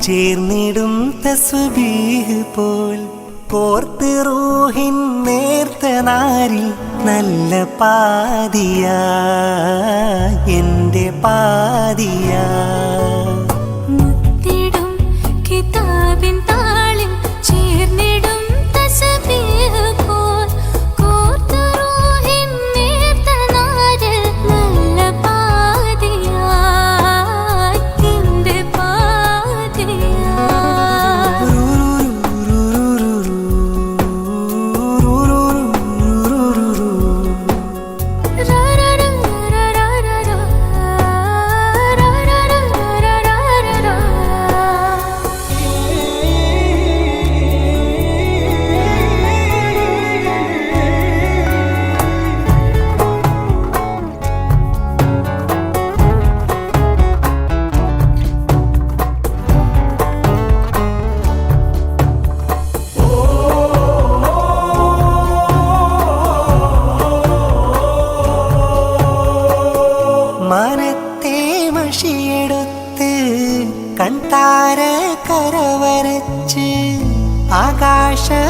ചേർന്നിടും തസ്ബീഹ് പോൽ കോർത്ത് റൂഹിൻ നേർത്ത നാരിൽ നല്ല പാതിയ എൻ്റെ പാതിയ മുത്തിടും കിതാബിൻ താളിൽ ചേർന്നിടും തസ്ബീഹ് പോൽ കോർത്ത് റൂഹിൻ നേർത്ത നാരിൽ നല്ല പാതിയ എൻ്റെ പാതിയ മനത്തെ മഷിയെടുത്ത് കൺതാര കരവരച്ച് ആകാശപ്പൂവിറുത്ത്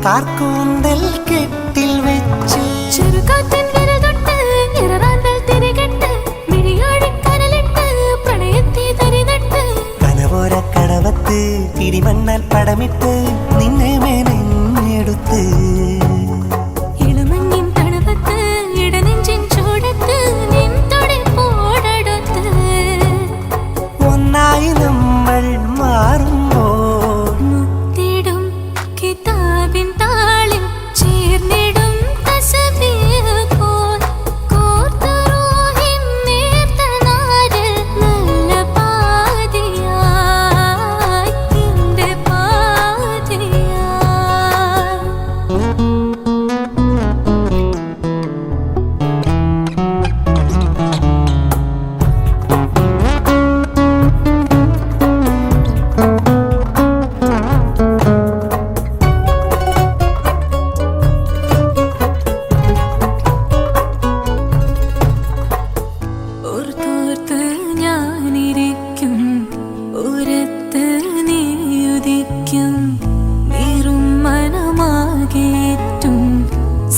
കാർക്കൂന്തൽ കെട്ടിൽ വെച്ച് ചെറുകാറ്റിൻ വിരൽ തൊട്ട് ഇററാന്തൽ തിരികെട്ട് മിഴിയാഴിക്കനലിട്ട് പ്രണയത്തെ തരിനട്ട് കനവോര കടവത്ത് പിടിമണ്ണാൽ പടമിട്ട് നിന്നെ മെനഞ്ഞെടുത്ത് ഇളമഞ്ഞിൻ തണുപ്പത്ത് ഇടനെഞ്ചിൻ ചൂടത്ത് നിൻ തുടിപ്പോടടുത്ത് ഒന്നായി നമ്മൾ മാറുമ്പോൾ മുത്തിടും കിതാബിൻ താളിൽ ചേർന്നിടും തസ്ബീഹ് പോൽ കോർത്ത് റൂഹിൻ നേർത്ത നാരിൽ നല്ല പാതിയായി എൻ്റെ പാതിയായി ഓർത്തോർത്ത് ഞാനിരിക്കും ഉരത്ത് നീയുദിക്കും നീറും മനമാകേറ്റും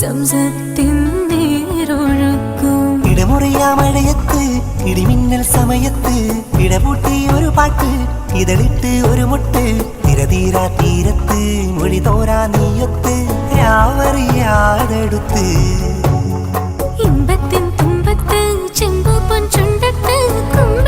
സംസത്തിൻ നീരൊഴുക്കും ഇടമുറിയാ മഴയത്ത് ഇടിമിന്നൽ സമയത്ത് ഇടപൂട്ടി ഒരു പാട്ട് ഇതളിട്ട് ഒരു മുട്ട് തിരതീരാ തീരത്ത് മൊഴി തോരാ നീയൊത്ത് രാവറിയാതെടുത്ത് ഇമ്പത്തിൻ തുമ്പത്ത് ചെമ്പു പൊൻചുണ്ടത്ത് കുമ്പ